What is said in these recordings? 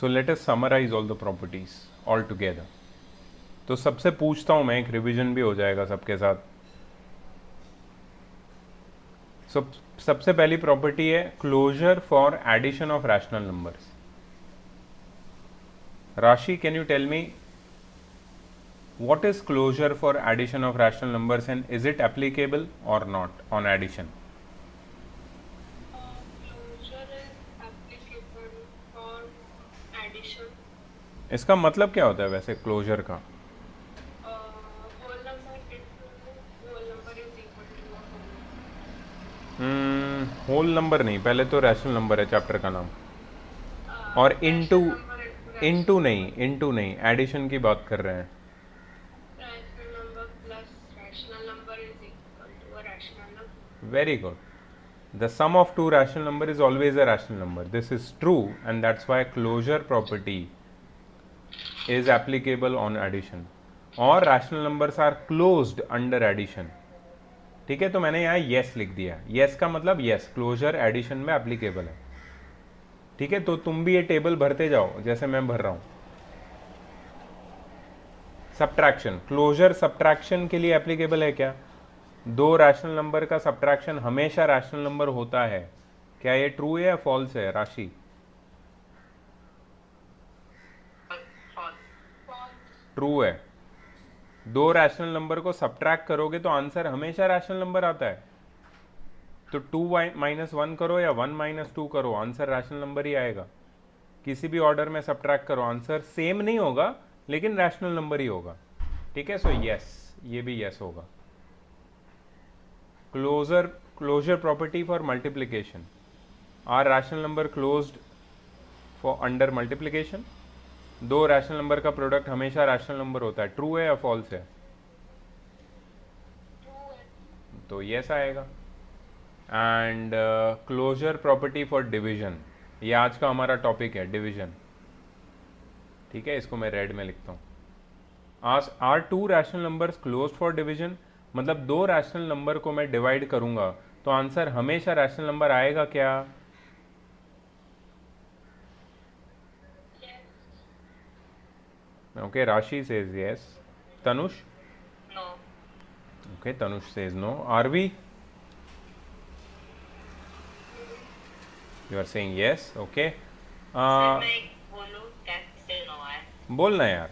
So let us summarise all the properties all together. तो सबसे पूछता हूं मैं, एक रिवीजन भी हो जाएगा सबके साथ। सबसे पहली प्रॉपर्टी है closure for addition of rational numbers. Rashi, can you tell me what is closure for addition of rational numbers and is it applicable or not on addition? Closure is applicable for addition. इसका मतलब क्या होता है वैसे closure का? Whole number into whole number is equal to a whole number. Whole number नहीं, पहले तो रैशनल नंबर है चैप्टर का नाम। और into, Rational number into rational into नहीं, number. इनटू नहीं, एडिशन की बात कर रहे हैं। Rational number plus rational number is equal to a rational number. Very good. The sum of two rational number is always a rational number. This is true, and that's why closure property is applicable on addition. और rational numbers are closed under addition. ठीक है, तो मैंने यहाँ yes लिख दिया। yes का मतलब yes, closure addition में applicable है। ठीक है, तो तुम भी ये टेबल भरते जाओ जैसे मैं भर रहा हूँ। सब्ट्रैक्शन, क्लोजर सब्ट्रैक्शन के लिए एप्लीकेबल है क्या? दो रैशनल नंबर का सब्ट्रैक्शन हमेशा रैशनल नंबर होता है। क्या ये ट्रू है या फॉल्स है राशि? ट्रू है। दो रैशनल नंबर को सब्ट्रैक्ट करोगे तो आंसर हमेशा रैशनल नंबर आता है। तो 2 - 1 करो या 1 - 2 करो, आंसर रैशनल नंबर ही आएगा। किसी भी ऑर्डर में सब्ट्रैक्ट करो, आंसर सेम नहीं होगा लेकिन रैशनल नंबर ही होगा। ठीक है, सो यस, ये भी यस होगा। Closure property for multiplication, are rational number closed for under multiplication? दो रैशनल नंबर का प्रोडक्ट हमेशा रैशनल नंबर होता है। ट्रू है या फॉल्स है? तो यस आएगा। And closure property for division, ये आज का हमारा टॉपिक है, डिवीजन। ठीक है, इसको मैं रेड में लिखता हूँ। Are two rational numbers close for division, मतलब दो रैशनल नंबर को मैं डिवाइड करूंगा तो आंसर हमेशा रैशनल नंबर आएगा क्या? Okay, Rashi says yes, Tanush? No. Okay, Tanush says no. Aarvi, you are saying yes, okay. Sir मैं एक बोलूं कैसे नो है? बोलना यार।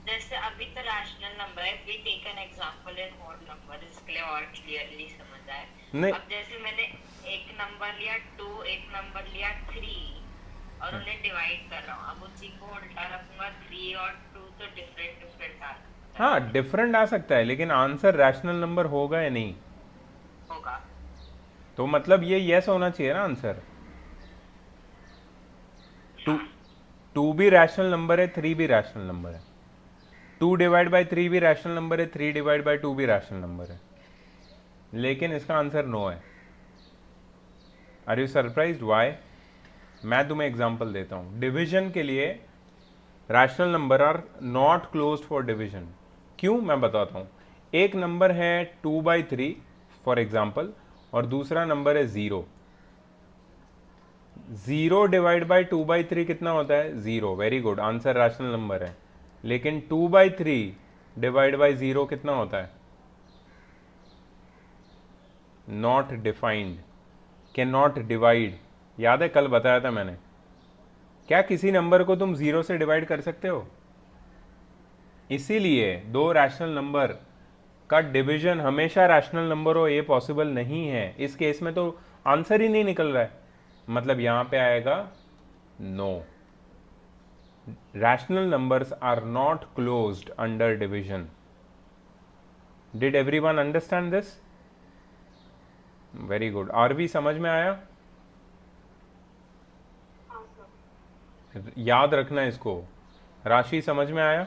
जैसे अभी तो रैशनल नंबर है, we take an example in whole number, इसके लिए और क्लियरली समझ आए। नहीं, अब जैसे मैंने एक नंबर लिया 2, एक नंबर लिया 3 और उन्हें डिवाइड कर रहा हूँ। अब उसी को उल्टा रखूंगा, 3 और 2 तो डिफरेंट डिफरेंट आ सकता है। हाँ डिफरेंट आ सकता है लेकिन आंसर रैशनल नंबर होगा या नहीं? होगा। तो मतलब ये यस होना चाहिए ना आंसर। टू, हाँ। 2 भी रैशनल नंबर है, 3 भी रैशनल नंबर है। 2 डिवाइड बाई 3 भी रैशनल नंबर है, 3 डिवाइड बाई 2 भी रैशनल नंबर है, लेकिन इसका आंसर नो है। Are you surprised why? मैं तुम्हें एग्जांपल देता हूं। डिवीजन के लिए rational number are not closed for division. क्यों, मैं बताता हूं। एक नंबर है 2/3 फॉर एग्जाम्पल और दूसरा नंबर है 0। 0 डिवाइड बाई 2/3 कितना होता है? 0। Very good, answer rational number है। लेकिन 2/3 डिवाइड बाई 0 कितना होता है? Not defined, can not divide. याद है कल बताया था मैंने। क्या किसी नंबर को तुम 0 से डिवाइड कर सकते हो? इसीलिए दो रैशनल नंबर का डिवीजन हमेशा रैशनल नंबर हो, ये पॉसिबल नहीं है। इस केस में तो आंसर ही नहीं निकल रहा है, मतलब यहां पे आएगा no. Rational numbers are not closed under division. Did everyone understand this? Very good. Aarvi समझ में आया? याद रखना इसको। राशि समझ में आया?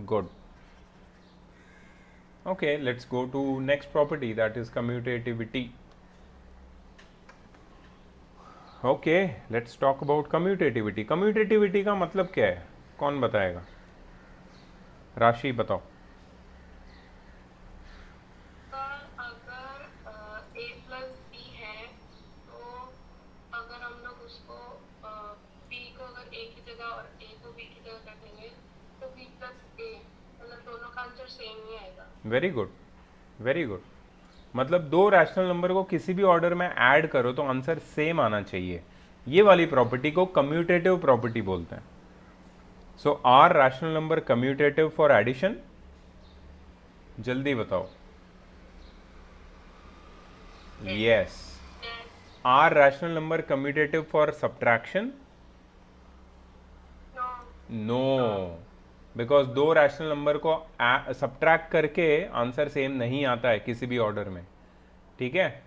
Good. Okay, let's go to next property, that is commutativity. Okay, let's talk about commutativity. Commutativity का मतलब क्या है, कौन बताएगा? राशि बताओ। अगर a प्लस बी है तो उसको बी को अगर ए की जगह और ए को बी की जगह कर देंगे तो बी प्लस ए, मतलब दोनों का आंसर सेम ही आएगा। Very good, very good. मतलब दो रैशनल नंबर को किसी भी ऑर्डर में ऐड करो तो आंसर सेम आना चाहिए। ये वाली प्रॉपर्टी को कम्यूटेटिव प्रॉपर्टी बोलते हैं। So are rational number commutative for addition? जल्दी बताओ। Yes. Yes. Are rational number commutative for subtraction? No. No, because दो रैशनल नंबर को सब्ट्रैक्ट करके आंसर सेम नहीं आता है किसी भी ऑर्डर में। ठीक है।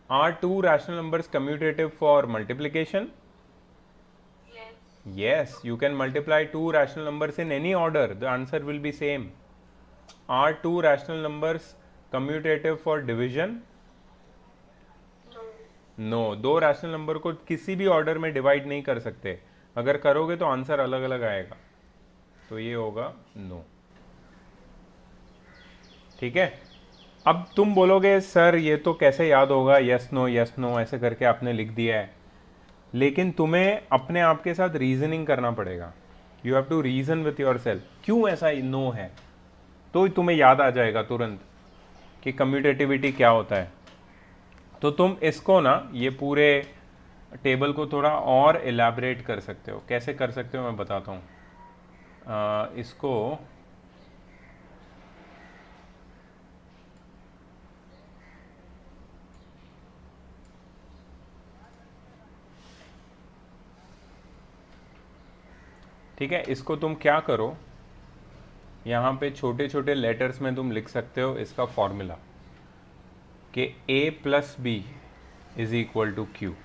Are two rational numbers commutative for multiplication? Yes. Yes, you can multiply two rational numbers in any order. The answer will be same. Are two rational numbers commutative for division? No. No, दो rational number को किसी भी order में divide नहीं कर सकते। अगर करोगे तो आंसर अलग अलग आएगा, तो ये होगा no। ठीक है। अब तुम बोलोगे सर ये तो कैसे याद होगा, यस नो ऐसे करके आपने लिख दिया है। लेकिन तुम्हें अपने आप के साथ रीजनिंग करना पड़ेगा। You have to reason with yourself, क्यों ऐसा नो है, तो तुम्हें याद आ जाएगा तुरंत कि कम्यूटेटिविटी क्या होता है। तो तुम इसको ना, ये पूरे टेबल को थोड़ा और एलैबोरेट कर सकते हो। कैसे कर सकते हो मैं बताता हूँ। इसको ठीक है, इसको तुम क्या करो, यहाँ पे छोटे छोटे लेटर्स में तुम लिख सकते हो इसका फॉर्मूला कि a plus B is equal to Q,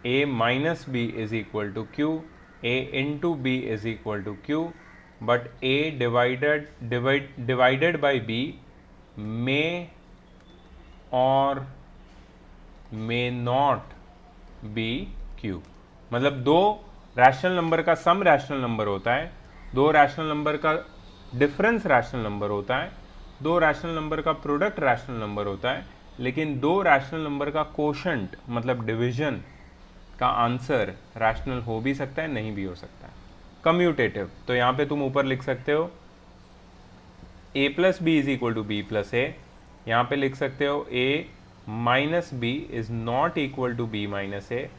a minus B is equal to Q, a into B is equal to Q, but a divided by b may और may नॉट बी q। मतलब दो rational number का सम rational number होता है, दो rational number का difference rational number होता है, दो रैशनल नंबर का प्रोडक्ट रैशनल नंबर होता है, लेकिन दो रैशनल नंबर का कोशंट मतलब डिवीजन का आंसर रैशनल हो भी सकता है, नहीं भी हो सकता है। कम्यूटेटिव, तो यहाँ पे तुम ऊपर लिख सकते हो a plus B is equal to b plus a, यहाँ पे लिख सकते हो a minus B is not equal to b minus a,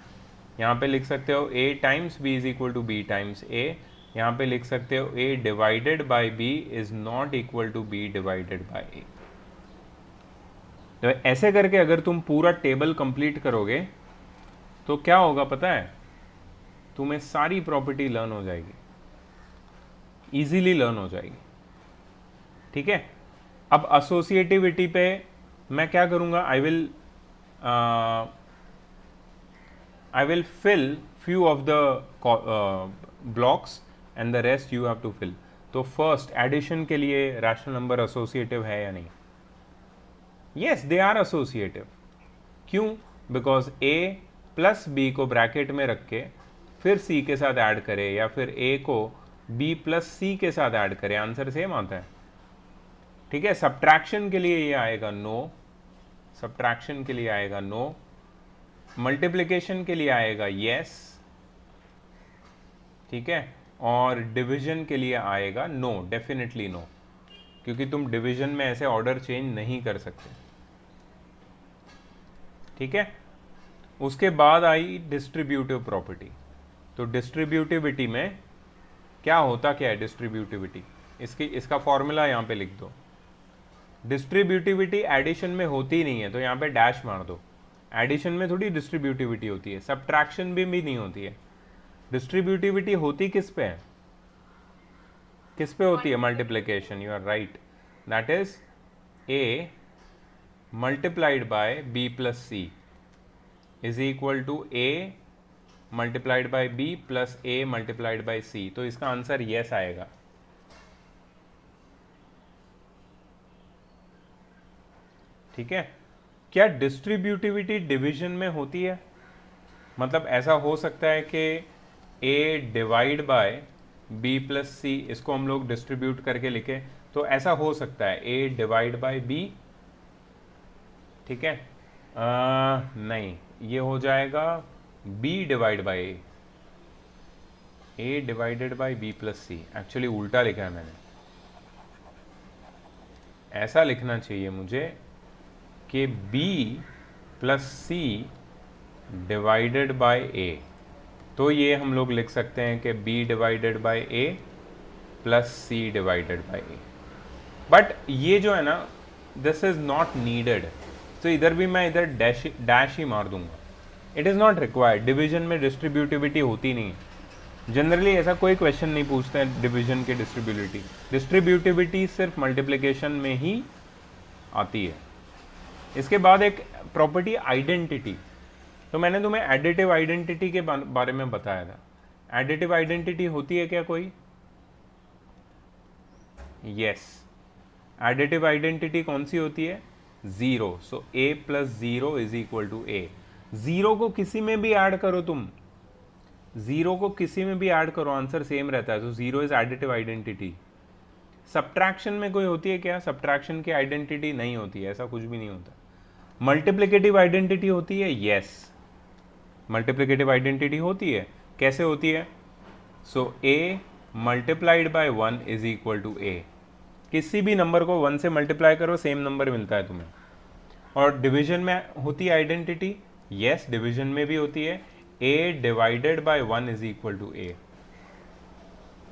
यहाँ पे लिख सकते हो a times b is equal to b times a, यहाँ पे लिख सकते हो a divided by b is not equal to b divided by a। तो ऐसे करके अगर तुम पूरा टेबल कंप्लीट करोगे तो क्या होगा पता है, तुम्हें सारी प्रॉपर्टी लर्न हो जाएगी, इजीली लर्न हो जाएगी। ठीक है। अब एसोसिएटिविटी पे मैं क्या करूंगा, I will fill few of the blocks and the rest you have to fill। तो फर्स्ट एडिशन के लिए रैशनल नंबर एसोसिएटिव है या नहीं? Yes, they are associative. क्यों? बिकॉज a प्लस बी को ब्रैकेट में रख के फिर c के साथ ऐड करे या फिर a को b प्लस c के साथ ऐड करे, आंसर सेम आता है। ठीक है। सब्ट्रैक्शन के लिए ये आएगा नो, सब्ट्रैक्शन के लिए आएगा नो, मल्टीप्लिकेशन के लिए आएगा यस, ठीक है, और डिवीजन के लिए आएगा नो, डेफिनेटली नो, क्योंकि तुम डिवीजन में ऐसे ऑर्डर चेंज नहीं कर सकते। ठीक है। उसके बाद आई डिस्ट्रीब्यूटिव प्रॉपर्टी। तो डिस्ट्रीब्यूटिविटी में क्या होता क्या है डिस्ट्रीब्यूटिविटी, इसका फॉर्मूला यहाँ पे लिख दो। डिस्ट्रीब्यूटिविटी एडिशन में होती नहीं है, तो यहाँ पे डैश मार दो। एडिशन में थोड़ी डिस्ट्रीब्यूटिविटी होती है, सब्ट्रैक्शन भी नहीं होती है। डिस्ट्रीब्यूटिविटी होती किस पे है, किस पे होती है? Multiplication. You are right, that is a multiplied by b plus C is equal to a multiplied by b plus a multiplied by c। तो इसका आंसर यस आएगा। ठीक है। क्या डिस्ट्रीब्यूटिविटी डिवीजन में होती है? मतलब ऐसा हो सकता है कि a divide by b plus c, इसको हम लोग डिस्ट्रीब्यूट करके लिखे, तो ऐसा हो सकता है a डिवाइड बाय b। ठीक है। नहीं, ये हो जाएगा b divide by a divided by b plus C. Actually उल्टा लिखा है मैंने, ऐसा लिखना चाहिए मुझे कि b plus C divided by a। तो ये हम लोग लिख सकते हैं कि b divided by a plus C divided by a। But ये जो है ना, दिस इज नॉट नीडेड, तो इधर भी मैं इधर डैश ही मार दूंगा। It is not required. Division में डिस्ट्रीब्यूटिविटी होती नहीं है जनरली, ऐसा कोई क्वेश्चन नहीं पूछते हैं डिवीजन की डिस्ट्रीब्यूटिविटी सिर्फ मल्टीप्लिकेशन में ही आती है। इसके बाद एक प्रॉपर्टी आइडेंटिटी, तो मैंने तुम्हें एडिटिव आइडेंटिटी के बारे में बताया था। एडिटिव आइडेंटिटी होती है क्या कोई? यस, एडिटिव आइडेंटिटी कौन सी होती है? Zero. So a plus zero is equal to a। Zero को किसी में भी ऐड करो, तुम जीरो को किसी में भी ऐड करो, आंसर सेम रहता है। तो zero is additive identity. Subtraction में कोई होती है क्या? सब्ट्रैक्शन की आइडेंटिटी नहीं होती है, ऐसा कुछ भी नहीं होता। मल्टीप्लिकेटिव आइडेंटिटी होती है, यस, मल्टीप्लिकेटिव आइडेंटिटी होती है। कैसे होती है? So a multiplied by 1 is equal to a। किसी भी नंबर को 1 से मल्टीप्लाई करो, सेम नंबर मिलता है तुम्हें। और डिवीजन में होती है आइडेंटिटी, यस, डिवीजन में भी होती है। a divided by 1 is equal to a।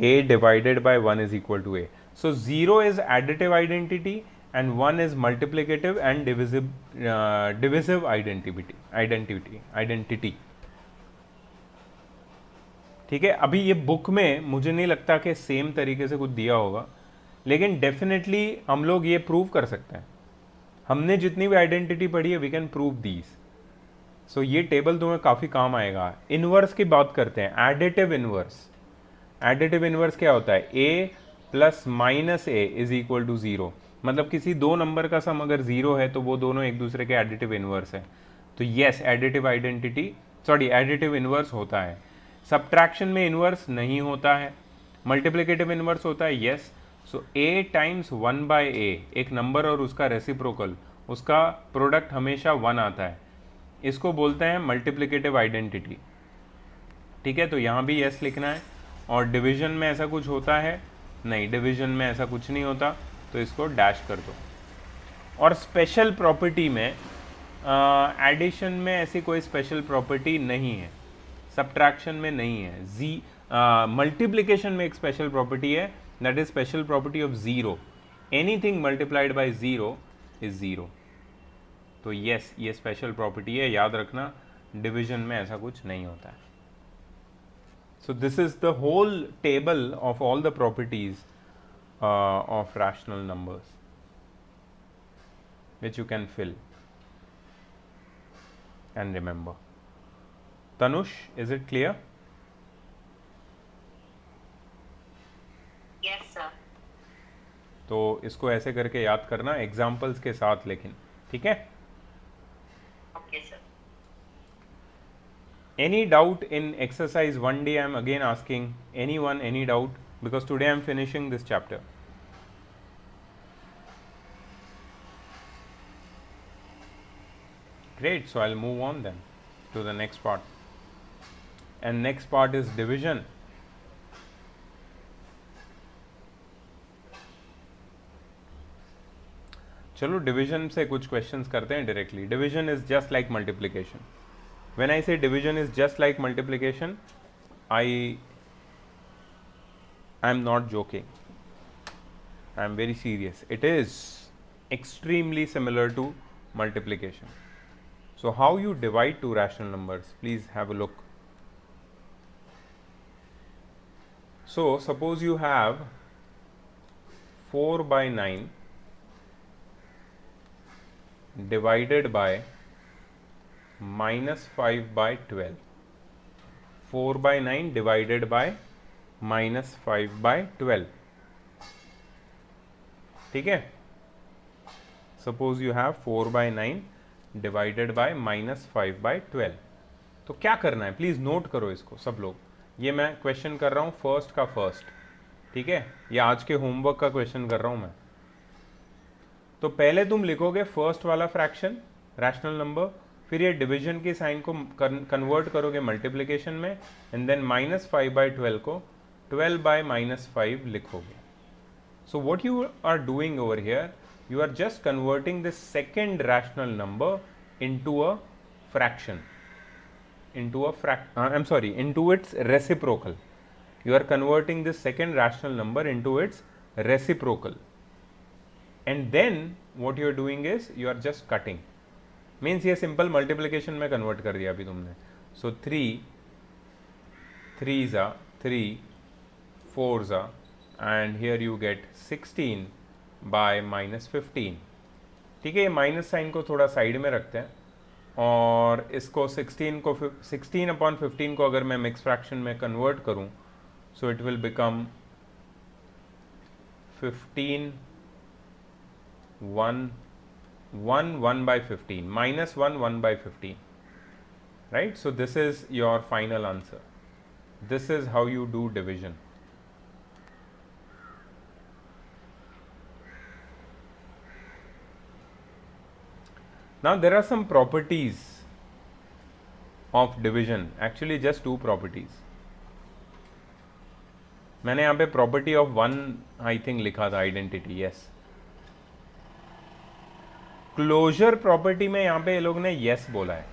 a divided by 1 is equal to a। So 0 is additive identity and 1 is multiplicative and divisive identity। ठीक है, अभी ये बुक में मुझे नहीं लगता कि सेम तरीके से कुछ दिया होगा, लेकिन डेफिनेटली हम लोग ये प्रूव कर सकते हैं। हमने जितनी भी आइडेंटिटी पढ़ी है, वी कैन प्रूव दीज। सो ये टेबल तुम्हें काफ़ी काम आएगा। इनवर्स की बात करते हैं, एडिटिव इनवर्स। एडिटिव इनवर्स क्या होता है? a plus minus a is equal to 0। मतलब किसी दो नंबर का सम अगर 0 है तो वो दोनों एक दूसरे के एडिटिव इनवर्स है। तो यस, एडिटिव एडिटिव इनवर्स होता है। सब्ट्रैक्शन में इनवर्स नहीं होता है, मल्टीप्लिकेटिव इनवर्स होता है, yes. So a times 1 by a, एक नंबर और उसका रेसिप्रोकल, उसका प्रोडक्ट हमेशा 1 आता है। इसको बोलते हैं मल्टीप्लिकेटिव आइडेंटिटी। ठीक है, तो यहाँ भी यस लिखना है। और डिवीजन में ऐसा कुछ होता है? नहीं, डिवीजन में ऐसा कुछ नहीं होता, तो इसको डैश कर दो। और स्पेशल प्रॉपर्टी में एडिशन में ऐसी कोई स्पेशल प्रॉपर्टी नहीं है, सब्ट्रैक्शन में नहीं है। मल्टीप्लिकेशन में एक स्पेशल प्रॉपर्टी है, that is special property of zero. Anything multiplied by zero is zero. तो यस, ये स्पेशल प्रॉपर्टी है, याद रखना। डिवीजन में ऐसा कुछ नहीं होता है। So this is the whole table of all the properties of rational numbers which you can fill and remember. Tanush, is it clear? Yes sir. तो इसको ऐसे करके याद करना एग्जाम्पल्स के साथ, लेकिन ठीक है। Okay sir. Any doubt in exercise 1D? I am again asking anyone, any doubt, because today I am finishing this chapter. Great, so I'll move on then to the next part, and next part is division. चलो division से कुछ questions करते हैं directly. Division is just like multiplication. When I say division is just like multiplication, I am not joking, I am very serious. It is extremely similar to multiplication. So how you divide two rational numbers? Please have a look. So suppose you have 4 by 9 divided by minus 5 by 12. 4 by 9 divided by minus 5 by 12. ठीक है, suppose you have 4 by 9 divided by minus 5 by 12। तो क्या करना है, please note करो इसको सब लोग। ये मैं क्वेश्चन कर रहा हूँ फर्स्ट का फर्स्ट, ठीक है, ये आज के होमवर्क का क्वेश्चन कर रहा हूँ मैं। तो पहले तुम लिखोगे फर्स्ट वाला फ्रैक्शन रैशनल नंबर, फिर ये डिवीजन की साइन को कन्वर्ट करोगे मल्टीप्लिकेशन में, एंड देन -5/12 को 12/-5 लिखोगे. So what you are doing over here, you are just converting the second rational number into a fraction, into its reciprocal. You are converting the second rational number into its reciprocal, and then what you are doing is you are just cutting. Means ये simple multiplication में convert कर दिया अभी तुमने. So 3 3s are 3, 4s are, and here you get 16 by -15. ठीक है, ये minus sign को थोड़ा साइड में रखते हैं, और इसको 16/15 को अगर मैं मिक्स फ्रैक्शन में कन्वर्ट करूं, so it will become 15 1 1/15, -1 1/15, right? So this is your final answer. This is how you do division. Now there are some properties of division, actually just 2 properties. मैंने यहाँ पे property of 1 I think लिखा था, identity, yes. Closure property में यहाँ पे ये लोग ने yes बोला है.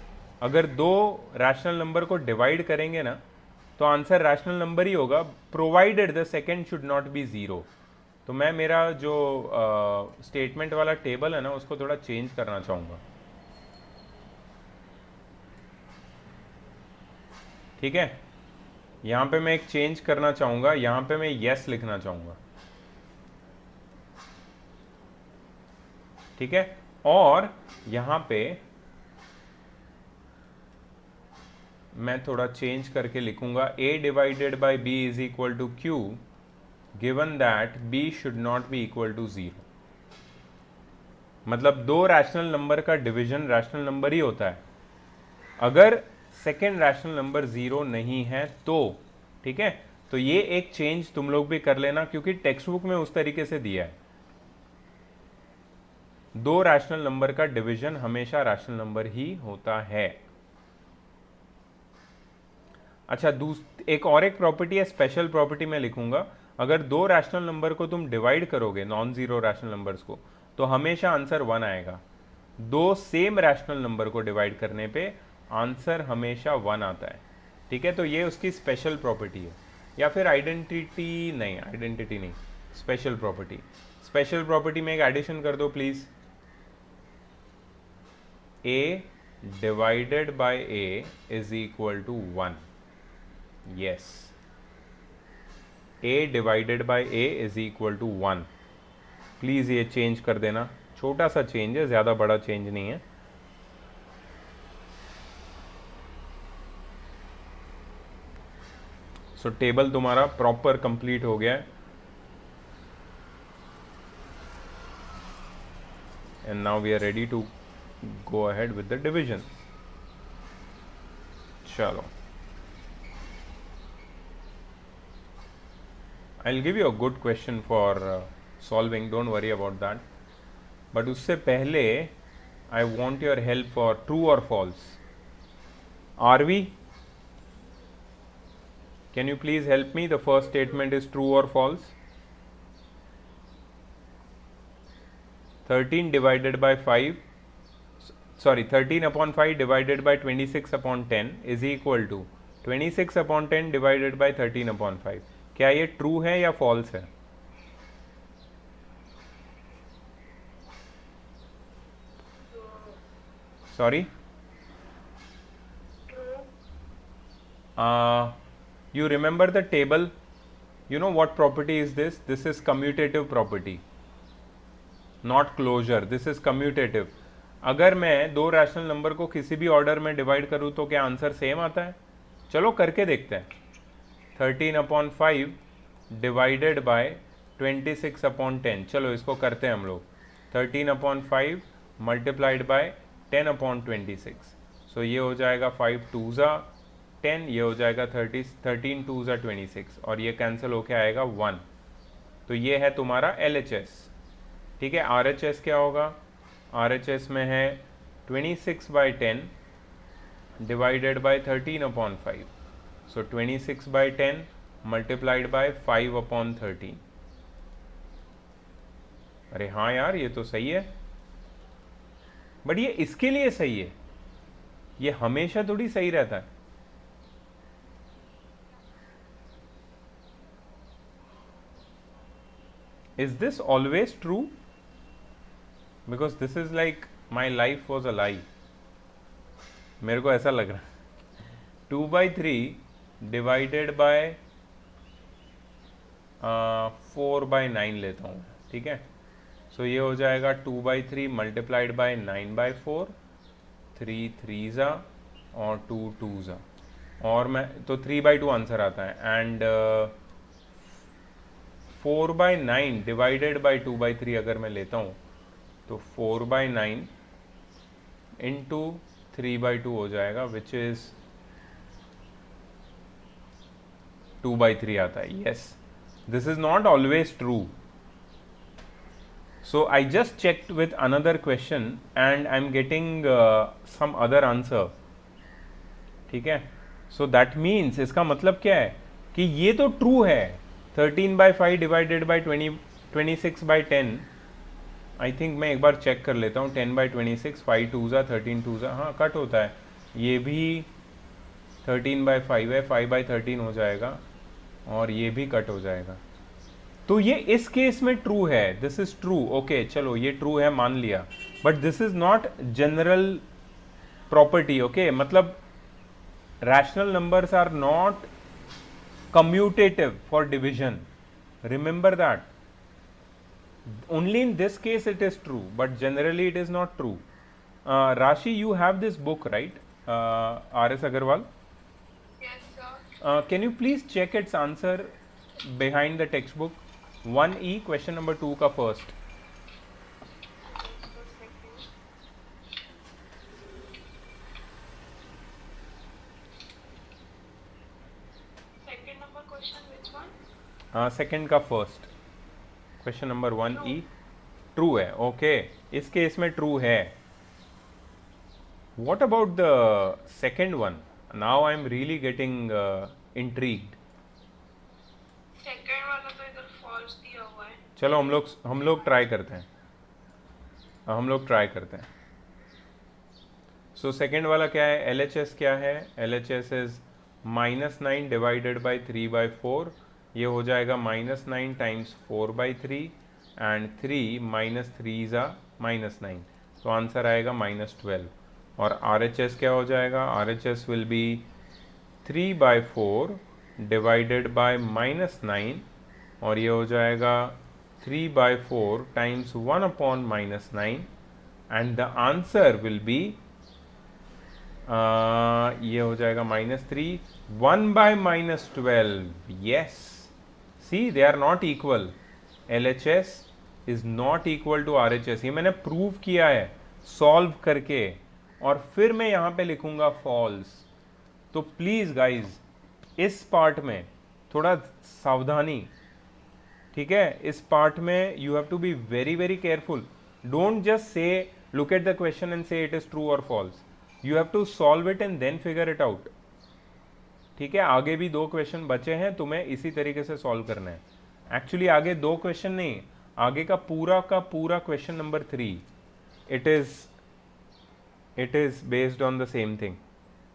अगर 2 रैशनल नंबर को डिवाइड करेंगे ना, तो आंसर रैशनल नंबर ही होगा, provided the second should not B 0. तो मैं मेरा जो स्टेटमेंट वाला टेबल है ना, उसको थोड़ा चेंज करना चाहूँगा. ठीक है, यहाँ पे मैं एक चेंज करना चाहूँगा, यहाँ पे मैं yes लिखना चाहूँगा. ठीक है, और यहाँ पे मैं थोड़ा चेंज करके लिखूंगा a divided by b is equal to q given that b should not be equal to 0. मतलब 2 रैशनल नंबर का डिवीजन रैशनल नंबर ही होता है अगर सेकेंड रैशनल नंबर 0 नहीं है तो. ठीक है, तो ये एक चेंज तुम लोग भी कर लेना, क्योंकि टेक्स्ट बुक में उस तरीके से दिया है. 2 रैशनल नंबर का डिवीजन हमेशा रैशनल नंबर ही होता है. अच्छा, एक और एक प्रॉपर्टी है, स्पेशल प्रॉपर्टी मैं लिखूंगा. अगर 2 रैशनल नंबर को तुम डिवाइड करोगे, नॉन जीरो रैशनल नंबर्स को, तो हमेशा आंसर 1 आएगा. 2 सेम रैशनल नंबर को डिवाइड करने पे आंसर हमेशा 1 आता है. ठीक है, तो ये उसकी स्पेशल प्रॉपर्टी है, या फिर आइडेंटिटी नहीं, स्पेशल प्रॉपर्टी. स्पेशल प्रॉपर्टी में एक एडिशन कर दो please. a divided by a is equal to 1. yes, a divided by a is equal to 1. Please ये चेंज कर देना, छोटा सा चेंज है, ज्यादा बड़ा चेंज नहीं है. सो टेबल तुम्हारा प्रॉपर कंप्लीट हो गया है, and now we are ready to go ahead with the division. चलो, I'll give you a good question for solving, don't worry about that. But उससे पहले I want your help for true or false. Are we? Can you please help me? The first statement is true or false. 13 divided by 5 13/5 divided by 26/10 is equal to 26/10 divided by 13/5. क्या ये true है या false है? Sorry, you remember the table? You know what property is this? This is commutative property, not closure. This is commutative. अगर मैं 2 rational number को किसी भी ऑर्डर में डिवाइड करूं तो क्या आंसर सेम आता है? चलो करके देखते हैं. 13/5 डिवाइडेड बाय 26/10. चलो इसको करते हैं हम लोग. 13/5 मल्टीप्लाइड बाय 10/26. सो ये हो जाएगा 5 2s 10, ये हो जाएगा 13 2s 26, और ये कैंसिल होके आएगा 1. तो ये है तुम्हारा LHS. ठीक है, RHS क्या होगा? RHS में है 26/10 divided by 13 upon 5. So 26 by 10 multiplied by 5 upon 13. अरे हाँ यार, ये तो सही है, बट ये इसके लिए सही है, ये हमेशा थोड़ी सही रहता है. Is this always true? Because this is like my life was a lie. मेरे को ऐसा लग रहा है. 2/3 डिवाइडेड बाय 4/9 लेता हूँ, ठीक है. सो ये हो जाएगा 2/3 मल्टीप्लाइड बाय 9/4, 3 3 और 2 2 और मैं तो 3/2 आंसर आता है. एंड 4/9 डिवाइडेड बाय 2/3 अगर मैं लेता हूँ तो 4/9 इंटू 3/2 हो जाएगा, विच इज 2/3 आता है. Yes, this is not always true. So I just checked with another question and I'm getting some other answer. ठीक है. So that means इसका मतलब क्या है कि ये तो true है. 13/5 डिवाइडेड बाई 26/10. आई थिंक मैं एक बार चेक कर लेता हूँ. 10/26, 5 2 13 2, हाँ कट होता है. ये भी 13/5 है, 5/13 हो जाएगा और ये भी कट हो जाएगा. तो ये इस केस में ट्रू है. This is true. ओके चलो, ये ट्रू है मान लिया, but this is not general property. Okay, मतलब rational numbers are not commutative for division. Remember that. Only in this case it is true, but generally it is not true. Rashi, you have this book right? RS Agarwal. Yes, sir. Can you please check its answer behind the textbook? 1E question number 2 का first. Second number question, which one? Second का first question number 1E true है. Okay, इस case में true है. What about the second one? Now I am really getting intrigued. Second वाला तो इधर false दिया हुआ है. चलो हम लोग ट्राई करते हैं. सो सेकेंड वाला क्या है? LHS क्या है? LHS is -9 divided by 3/4. ये हो जाएगा -9 टाइम्स 4/3 एंड 3 - 3 -9. तो आंसर आएगा -12. और RHS क्या हो जाएगा? RHS will be 3/4 divided by -9 और ये हो जाएगा 3/4 times 1 upon -9 and the answer will be ये हो जाएगा -3. 1/-12. Yes, see they are not equal. LHS is not equal to RHS. ये मैंने प्रूव किया है सॉल्व करके, और फिर मैं यहाँ पे लिखूंगा फॉल्स. तो प्लीज गाइज इस पार्ट में थोड़ा सावधानी, ठीक है? इस पार्ट में you have to be very very careful. Don't just say look at the question and say it is true और false. You have to solve it and then figure it out. ठीक है, आगे भी 2 question बचे हैं, तुम्हें इसी तरीके से सॉल्व करना है. एक्चुअली आगे 2 क्वेश्चन नहीं, आगे का पूरा question number 3 it is based on the same thing.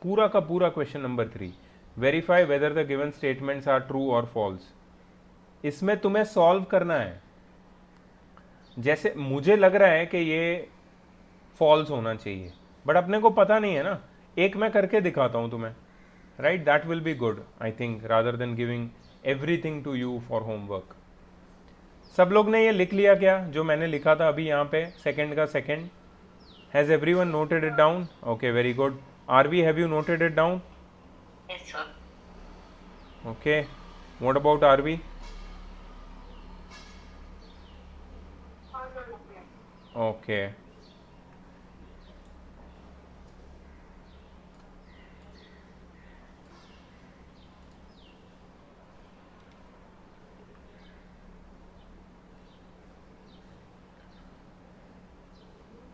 पूरा का पूरा question number 3, verify whether the given statements are true और फॉल्स. इसमें तुम्हें सॉल्व करना है. जैसे मुझे लग रहा है कि ये फॉल्स होना चाहिए, बट अपने को पता नहीं है ना. एक मैं करके दिखाता हूं तुम्हें, right? That will be good I think, rather than giving everything to you for homework. सब लोग ने ये लिख लिया क्या जो मैंने लिखा था अभी यहाँ पे? सेकंड का second. Has everyone noted it down? Okay, very good. Aarvi, have you noted it down? Yes, sir. Okay, what about Aarvi? हाँ सर, हो गया. ओके,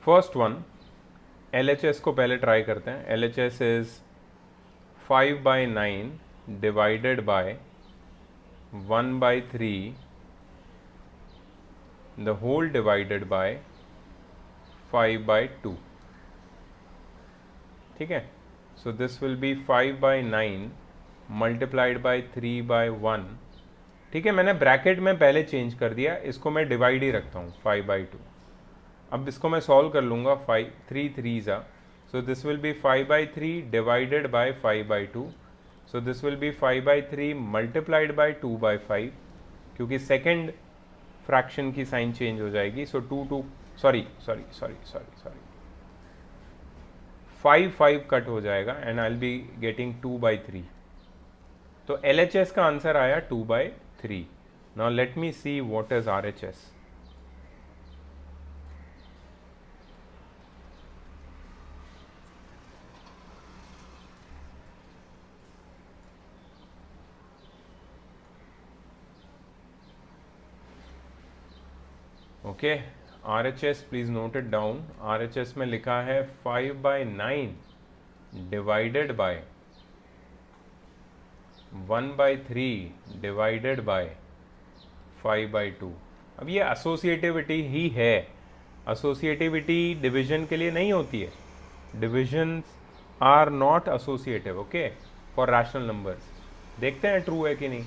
first one, LHS को पहले ट्राई करते हैं. LHS is 5/9 divided by 1/3 the whole divided by 5/2. ठीक है. So this will be 5/9 multiplied by 3/1. ठीक है, मैंने ब्रैकेट में पहले चेंज कर दिया, इसको मैं डिवाइड ही रखता हूँ 5/2. अब इसको मैं सॉल्व कर लूँगा. 3 3s are, so this will be 5/3 divided by 5/2. So this will be 5/3 multiplied by 2/5, क्योंकि सेकेंड फ्रैक्शन की साइन चेंज हो जाएगी. सो 5 कट हो जाएगा and I will be getting 2/3. तो LHS का आंसर आया 2/3. Now let me see what is RHS. Okay, RHS please note it down. RHS में लिखा है 5/9 डिवाइडेड बाय 1/3 डिवाइडेड बाय 5/2. अब ये एसोसिएटिविटी ही है. एसोसिएटिविटी डिवीजन के लिए नहीं होती है. Divisions are not associative. Okay, for rational numbers. देखते हैं ट्रू है कि नहीं.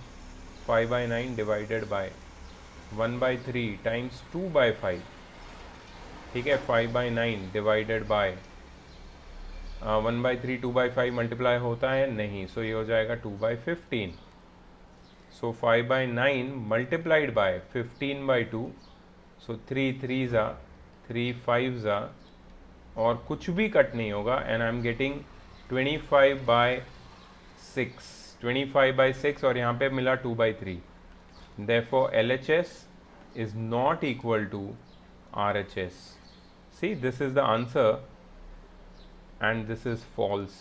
5/9 डिवाइडेड बाय 1/3 टाइम्स 2/5. ठीक है, 5/9 डिवाइडेड बाय 1/3 2/5 मल्टीप्लाई होता है नहीं. सो ये हो जाएगा 2/15. सो 5/9 multiplied by 15/2. So 3 3s are, 3 5s are, और कुछ भी कट नहीं होगा एंड आई एम गेटिंग 25/6. 25/6 और यहाँ पे मिला 2/3. Therefore LHS is not equal to RHS. See, this is the answer and this is false.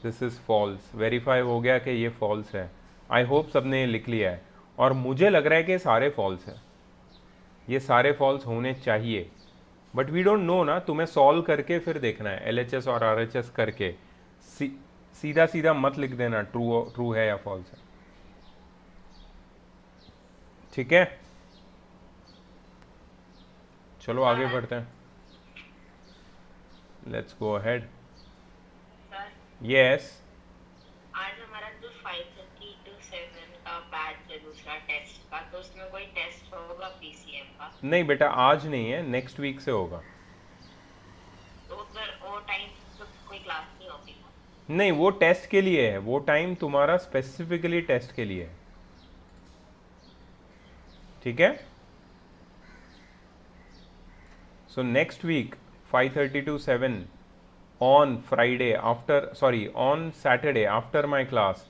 This is false. Verify हो गया कि ये false है. I hope सबने ये लिख लिया है और मुझे लग रहा है कि सारे false है. ये सारे false होने चाहिए, बट वी डोंट नो ना. तुम्हें सॉल्व करके फिर देखना है. LHS और RHS करके सीधा सीधा मत लिख देना ट्रू है या false है. ठीक है, चलो आगे बढ़ते हैं. Let's go ahead. Sir, yes. आज हमारा जो 5:30 to 7 का बैच है दूसरा टेस्ट का, तो उसमें कोई टेस्ट होगा PCM का? नहीं बेटा, आज नहीं है, नेक्स्ट वीक से होगा. तो उधर वो टाइम तो कोई क्लास नहीं होगी ना? नहीं, वो टेस्ट के लिए है. वो टाइम तुम्हारा स्पेसिफिकली टेस्ट के लिए है. ठीक है. So next week 5:30 to 7 on Friday on Saturday after my class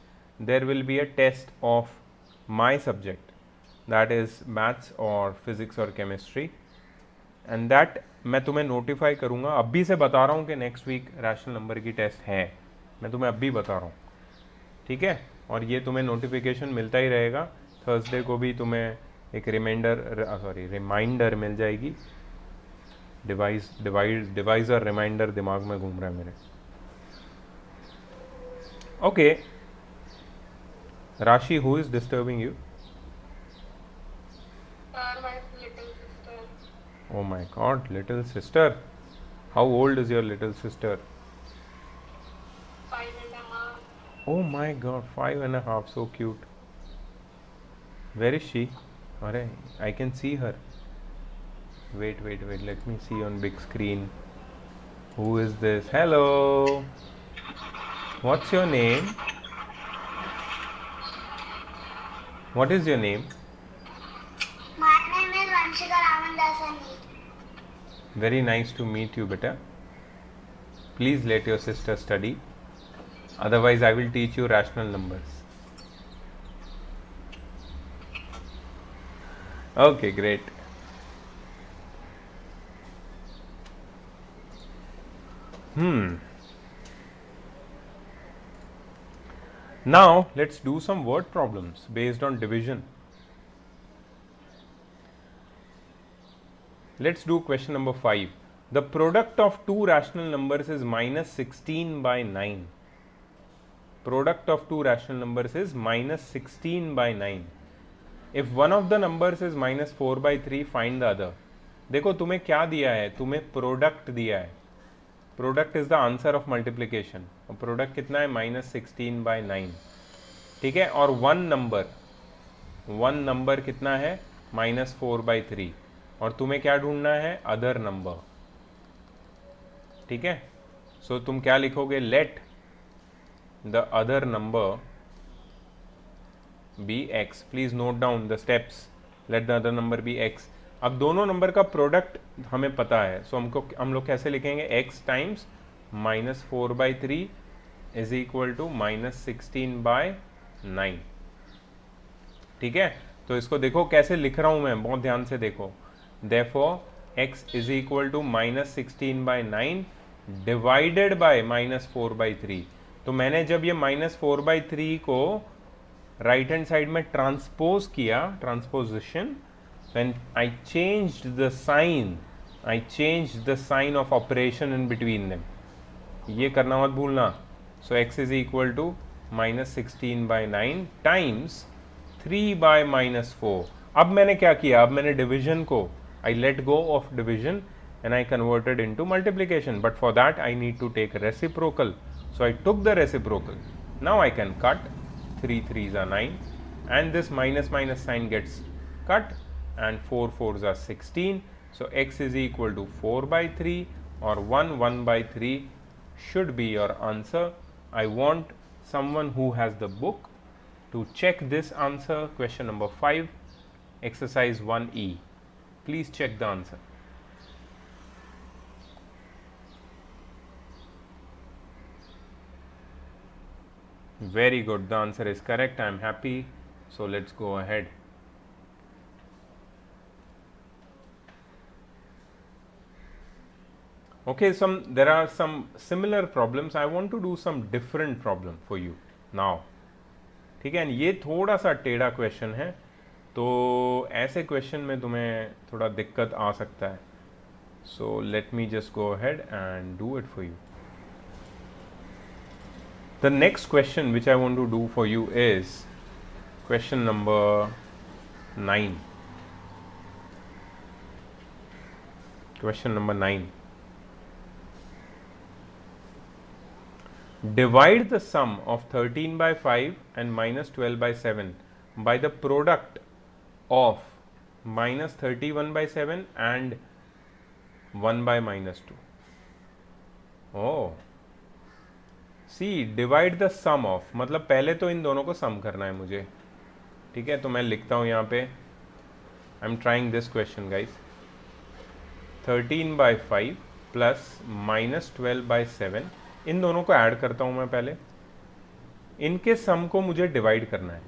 there will be a test of my subject, that is maths or physics or chemistry, and that मैं तुम्हें notify करूँगा. अभी से बता रहा हूँ कि नेक्स्ट वीक रैशनल नंबर की टेस्ट है. मैं तुम्हें अभी बता रहा हूँ. ठीक है, और ये तुम्हें नोटिफिकेशन मिलता ही रहेगा. थर्सडे को भी तुम्हें एक रिमाइंडर मिल जाएगी. डिवाइजर रिमाइंडर दिमाग में घूम रहा है मेरे. ओके, राशि, who is disturbing you? My little sister. Oh my god, little sister. How old is your little sister? 5.5. Oh my god, 5.5. So cute. Where is she? Arey, I can see her. Wait. Let me see on big screen. Who is this? Hello. What's your name? What is your name? My name is Vanshika Ramandasani. Very nice to meet you, beta. Please let your sister study. Otherwise, I will teach you rational numbers. Okay, great. Now let's do some word problems based on division. Let's do question number 5. The product of two rational numbers is minus 16 by 9. Product of two rational numbers is minus 16 by 9. If one of the numbers is minus 4 by 3, find the other. देखो तुम्हें क्या दिया है, तुम्हें product दिया है. Product is the answer of multiplication. और product कितना है, माइनस 16 बाय 9. ठीक है. और वन नंबर कितना है, माइनस 4 बाई 3. और तुम्हें क्या ढूंढना है, अदर नंबर. ठीक है. सो तुम क्या लिखोगे, let the other number be x. Please note down the steps. Let the other number be x. अब दोनों नंबर का प्रोडक्ट हमें पता है, सो हम लोग कैसे लिखेंगे, x times minus 4 by 3 is equal to minus 16 by 9. ठीक है. तो इसको देखो कैसे लिख रहा हूं मैं, बहुत ध्यान से देखो. Therefore x is equal to minus 16 by 9 divided by minus 4 by 3. तो मैंने जब ये माइनस 4 बाई 3 को राइट हैंड साइड में ट्रांसपोज किया, transposition, when I changed the sign of operation in between them. ये करना मत भूलना. So x is equal to minus 16 by 9 times 3 by minus 4. अब मैंने क्या किया, अब मैंने division को, I let go of division and I converted into multiplication. But for that I need to take reciprocal. So I took the reciprocal. Now I can cut. 3 3s are 9 and this minus sign gets cut. And 4 4s are 16. So x is equal to 4 by 3 or 1 by 3 should be your answer. I want someone who has the book to check this answer. Question number 5, exercise 1E. Please check the answer. Very good. The answer is correct. I am happy. So let's go ahead. Okay, there are some similar problems. I want to do some different problem for you now. ठीक है. ये थोड़ा सा टेढ़ा question है, तो ऐसे question में तुम्हें थोड़ा दिक्कत आ सकता है. So let me just go ahead and do it for you. The next question which I want to do for you is question number 9. Question number 9. Divide the sum of 13 by 5 and minus 12 by 7 by the product of minus 31 by 7 and 1 by minus 2. Oh, see, divide the sum of, मतलब पहले तो इन दोनों को सम करना है मुझे. ठीक है. तो मैं लिखता हूँ यहाँ पे, I am trying this question guys. 13 by 5 plus minus 12 by 7, इन दोनों को ऐड करता हूं मैं पहले. इनके सम को मुझे डिवाइड करना है.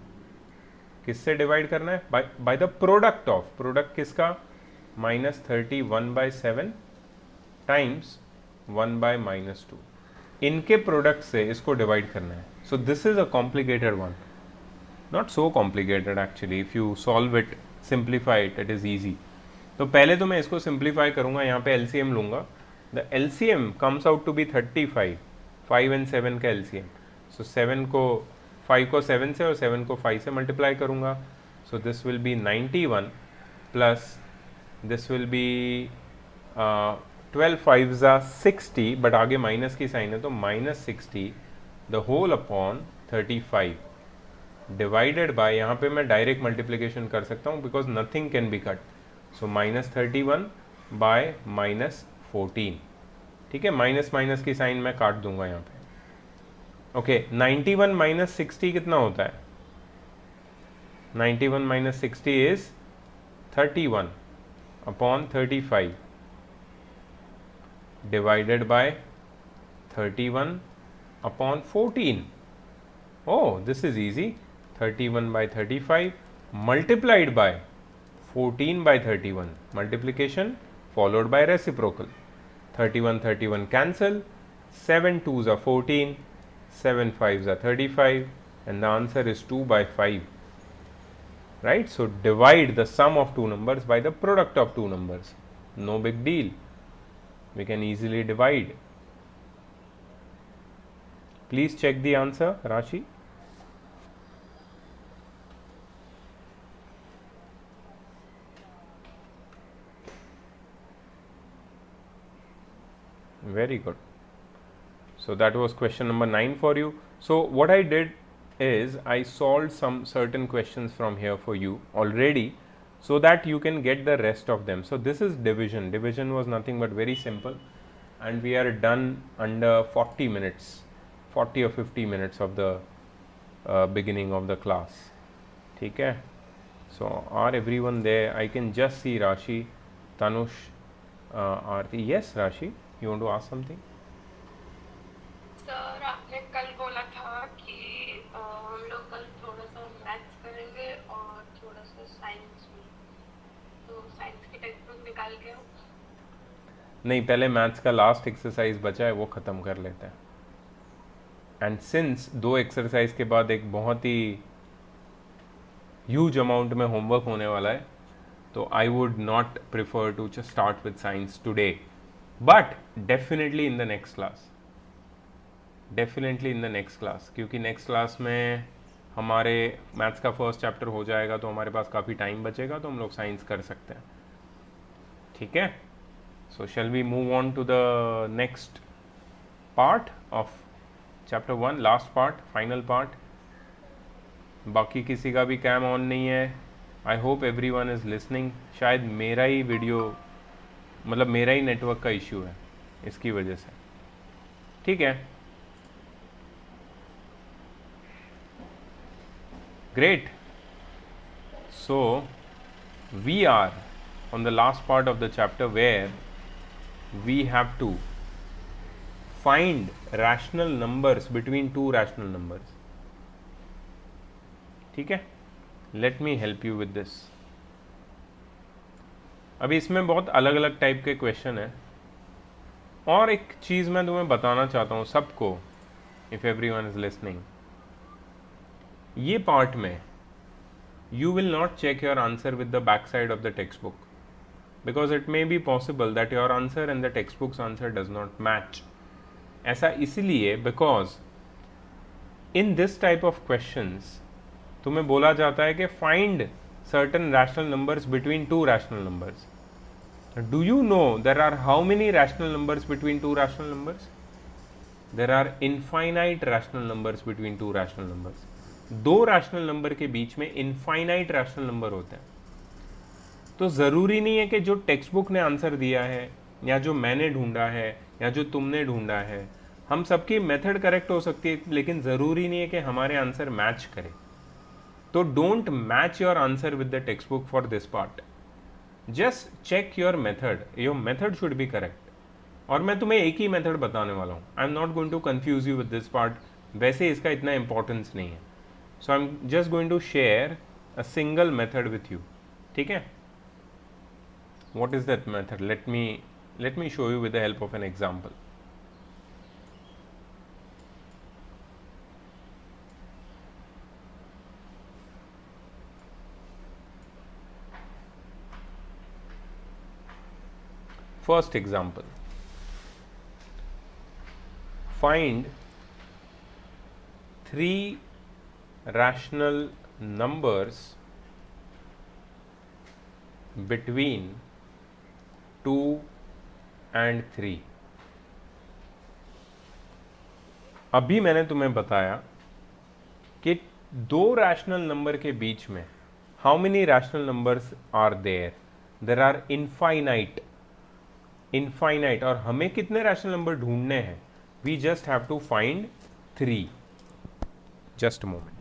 किससे डिवाइड करना है, by the product of. Product किसका, minus 31 by 7 times 1 by minus 2. इनके प्रोडक्ट से इसको डिवाइड करना है. So this is a complicated one. Not so complicated actually. If you solve it, simplify it is easy. तो पहले तो मैं इसको सिंप्लीफाई करूंगा. यहाँ पे एलसीएम लूंगा. The LCM comes out to be 35. 5 and 7 का LCM. So 5 को 7 से और 7 को 5 से मल्टीप्लाई करूँगा. So this will be 91 plus this will be 12 5s are 60, but आगे माइनस की साइन है तो minus 60 the whole upon 35 divided by, यहाँ पे मैं डायरेक्ट मल्टीप्लीकेशन कर सकता हूँ because nothing can be cut. So minus 31 by minus 14. ठीक है. माइनस माइनस की साइन मैं काट दूंगा यहाँ पे. ओके. 91 माइनस 60 कितना होता है, 91 minus 60 is 31 upon 35 divided by 31 upon 14. Oh, this is easy. 31 by 35 multiplied by 14 by 31. Multiplication followed by reciprocal. 31 31 cancel. 7 2s are 14. 7 5s are 35 and the answer is 2 by 5. Right. So divide the sum of two numbers by the product of two numbers. No big deal. We can easily divide. Please check the answer, Rashi. Very good. So that was question number 9 for you. So what I did is I solved some certain questions from here for you already, so that you can get the rest of them. So this is division. Division was nothing but very simple, and we are done under 40 minutes, 40 or 50 minutes of the beginning of the class. ठीक है? So are everyone there? I can just see Rashi, Tanush, Aarti. Yes, Rashi, you want to ask something? Sir आपने कल बोला था कि हम लोग कल थोड़ा सा मैथ्स करेंगे और थोड़ा सा साइंस भी, तो साइंस की टेक्स्ट बुक निकाल के आओ। नहीं, पहले मैथ्स का लास्ट एक्सरसाइज बचा है, वो ख़त्म कर लेते हैं. एंड सिंस 2 एक्सरसाइज के बाद एक बहुत ही ह्यूज अमाउंट में होमवर्क होने वाला है, तो I would not prefer to start with science today, but definitely in the next class, definitely in the next class, क्योंकि नेक्स्ट क्लास में हमारे मैथ्स का फर्स्ट चैप्टर हो जाएगा, तो हमारे पास काफ़ी टाइम बचेगा, तो हम लोग साइंस कर सकते हैं. ठीक है? So shall we move on to the next part of chapter 1, last part, final part. बाकी किसी का भी कैम ऑन नहीं है. I hope everyone is listening. शायद मेरा ही वीडियो, मतलब मेरा ही नेटवर्क का इश्यू है, इसकी वजह से. ठीक है, great. So we are on the last part of the chapter where we have to find rational numbers between two rational numbers. ठीक है? Let me help you with this. अभी इसमें बहुत अलग अलग टाइप के क्वेश्चन है, और एक चीज़ मैं तुम्हें बताना चाहता हूँ सबको, if everyone is listening. ये पार्ट में you will not check your answer with the back side of the textbook, because it may be possible that your answer and the textbook's answer does not match. ऐसा इसलिए because in this type of questions तुम्हें बोला जाता है कि find certain rational numbers between two rational numbers. Do you know there are how many rational numbers between two rational numbers? There are infinite rational numbers between two rational numbers. 2 rational number के बीच में infinite rational number होते हैं. तो ज़रूरी नहीं है कि जो टेक्स्ट बुक ने आंसर दिया है, या जो मैंने ढूंढा है, या जो तुमने ढूंढा है, हम सबकी मेथड करेक्ट हो सकती है, लेकिन ज़रूरी नहीं है कि हमारे आंसर मैच करे. तो don't match your answer with the textbook for this part. Just check your method should be correct. और मैं तुम्हें एक ही मेथड बताने वाला हूँ. I am not going to confuse you with this part. वैसे इसका इतना इंपॉर्टेंस नहीं है. So I'm just going to share a single method with you. ठीक है? What is that method? Let me show you with the help of an example. First example. Find 3 rational numbers between 2 and 3. अभी मैंने तुम्हें बताया कि 2 rational number के बीच में how many rational numbers are there are infinite. और हमें कितने रैशनल नंबर ढूंढने हैं? We just have to find 3. Just a moment.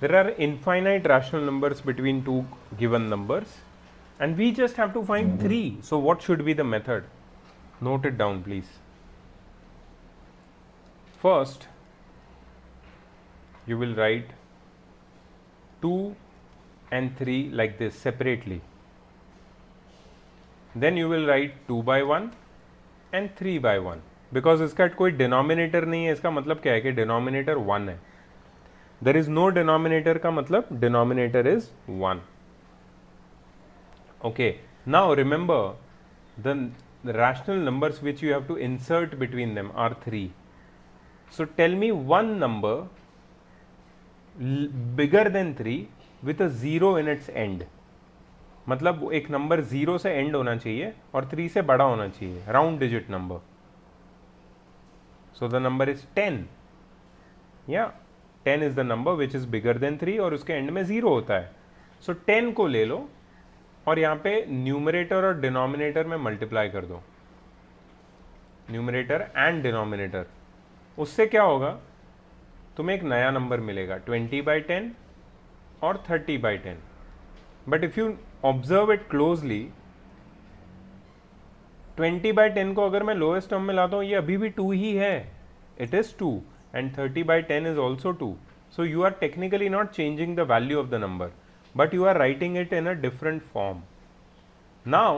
There are infinite rational numbers between two given numbers, and we just have to find 3. So what should be the method? note it down please. First you will write 2 and 3 like this separately. Then you will write 2 by 1 and 3 by 1 because इसका कोई denominator नहीं है. इसका मतलब क्या है कि denominator 1 है. देयर इज नो डिनोमिनेटर का मतलब denominator is 1. Okay, now remember the rational numbers which you have to insert between them are 3. So tell me one number bigger than 3 with a 0 in its end. मतलब एक number 0 से and होना चाहिए और 3 से बड़ा होना चाहिए, round digit number. So the number is 10. या 10 is the number which is bigger than 3 और उसके एंड में 0 होता है. सो 10 को ले लो और यहाँ पे न्यूमरेटर और डिनोमिनेटर में मल्टीप्लाई कर दो, न्यूमरेटर एंड डिनोमिनेटर. उससे क्या होगा, तुम्हें एक नया नंबर मिलेगा 20 by 10 और 30 by 10. But if you observe it closely, 20 by 10 को अगर मैं लोएस्ट टर्म में लाता हूँ ये अभी भी 2 ही है, it is 2, and 30 by 10 is also 2. So you are technically not changing the value of the number, but you are writing it in a different form. Now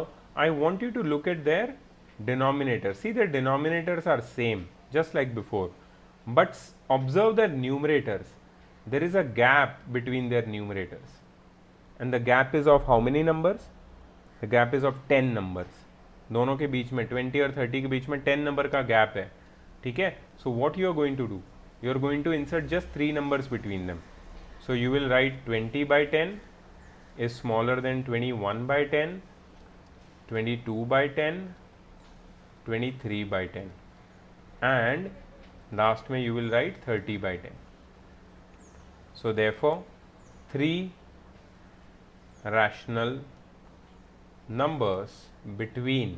I want you to look at their denominators. See, their denominators are same just like before, but observe their numerators. There is a gap between their numerators, and the gap is of how many numbers? The gap is of 10 numbers. दोनों के बीच में 20 और 30 के बीच में 10 number का gap है. ठीक है. So what you are going to do? You are going to insert just 3 numbers between them. So you will write 20 by 10 is smaller than 21 by 10, 22 by 10, 23 by 10, and last में you will write 30 by 10. So therefore 3 rational numbers between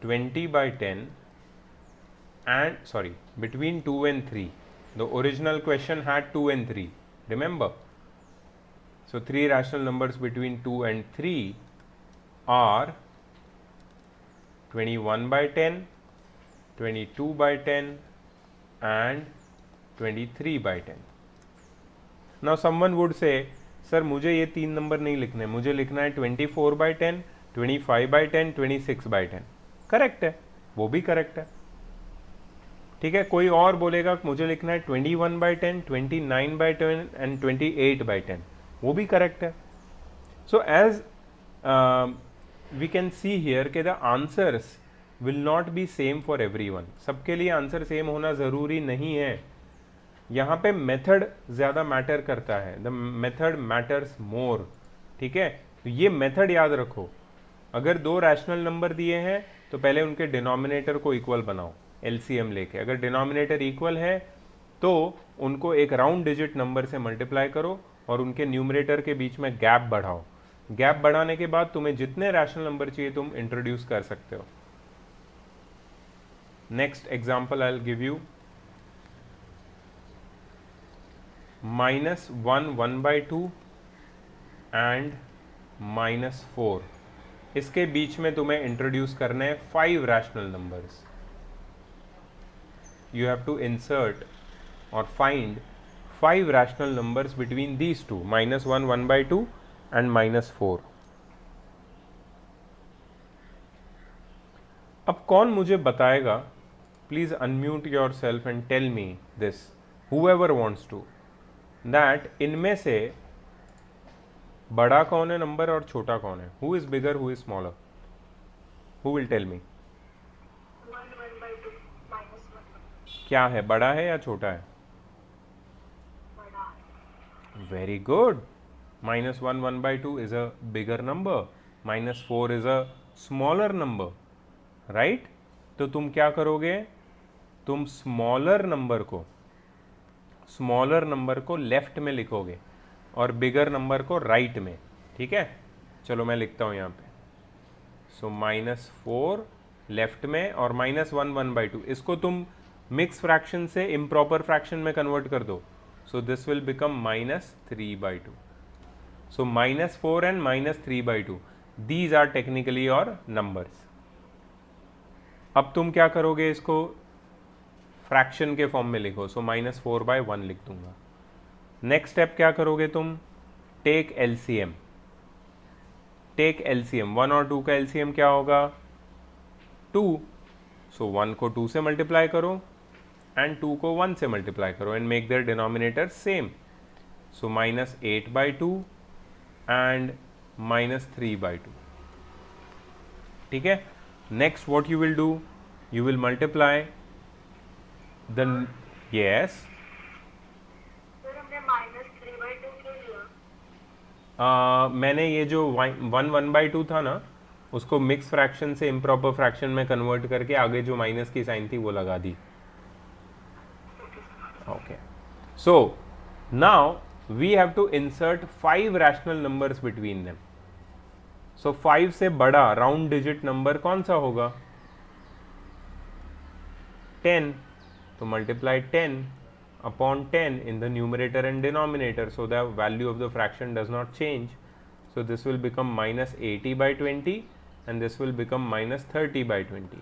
20 by 10 and between 2 and 3. The original question had 2 and 3, remember? So 3 rational numbers between 2 and 3 are 21 by 10, 22 by 10 and 23 by 10. Now someone would say, sir मुझे ये 3 number नहीं लिखने, मुझे लिखना है 24 by 10, 25 by 10, 26 by 10. Correct है, वो भी करेक्ट है. ठीक है. कोई और बोलेगा मुझे लिखना है 21 by 10, 29 by 10 एंड 28 by 10, वो भी करेक्ट है. So as we can see here के the answers will not be same for everyone. सबके लिए आंसर सेम होना ज़रूरी नहीं है. यहाँ पे मेथड ज़्यादा मैटर करता है, द मेथड मैटर्स मोर. ठीक है. तो ये मेथड याद रखो. अगर 2 रैशनल नंबर दिए हैं तो पहले उनके डिनोमिनेटर को इक्वल बनाओ एलसीएम लेके. अगर डिनोमिनेटर इक्वल है तो उनको एक राउंड डिजिट नंबर से मल्टीप्लाई करो और उनके न्यूमरेटर के बीच में गैप बढ़ाओ. गैप बढ़ाने के बाद तुम्हें जितने रैशनल नंबर चाहिए तुम इंट्रोड्यूस कर सकते हो. Next example I will give you. -1 1/2 and -4. इसके बीच में तुम्हें इंट्रोड्यूस करने हैं 5 rational numbers. You have to insert or find 5 rational numbers between these two, -1 1/2 and -4. अब कौन मुझे बताएगा? Please unmute yourself and tell me this, whoever wants to, that इनमें से बड़ा कौन है नंबर और छोटा कौन है? Who is bigger, who is smaller? Who will tell me? क्या है, बड़ा है या छोटा है? Very good. -1 1/2 is a bigger number, -4 is a smaller number, right? तो तुम क्या करोगे? तुम स्मॉलर नंबर को लेफ्ट में लिखोगे और बिगर नंबर को राइट में. ठीक है. चलो मैं लिखता हूं यहाँ पे. सो -4 लेफ्ट में और -1 1/2 इसको तुम मिक्स फ्रैक्शन से इम्प्रॉपर फ्रैक्शन में कन्वर्ट कर दो. So this will become -3/2. So -4 and -3/2 these are technically your numbers. अब तुम क्या करोगे, इसको फ्रैक्शन के फॉर्म में लिखो, सो -4/1 लिख दूंगा। नेक्स्ट स्टेप क्या करोगे तुम, टेक एलसीएम। टेक एलसीएम, 1 और 2 का एलसीएम क्या होगा, 2, सो 1 को 2 से मल्टीप्लाई करो एंड 2 को 1 से मल्टीप्लाई करो and make their denominator same, so -8/2 and -3/2। ठीक है, next what you will do, you will multiply the, yes, फिर हमने -3/2 क्यों लिया? मैंने ये जो 1/2 था ना, उसको मिक्स फ्रैक्शन से इम्प्रॉपर फ्रैक्शन में कन्वर्ट करके आगे जो माइनस की साइन थी वो लगा दी। Okay, so now we have to insert 5 rational numbers between them. सो 5 से बड़ा राउंड डिजिट नंबर कौन सा होगा, 10, तो multiply 10 upon 10 in the numerator and denominator, so the value of the fraction does not change. So this will become -80/20 and this will become -30/20.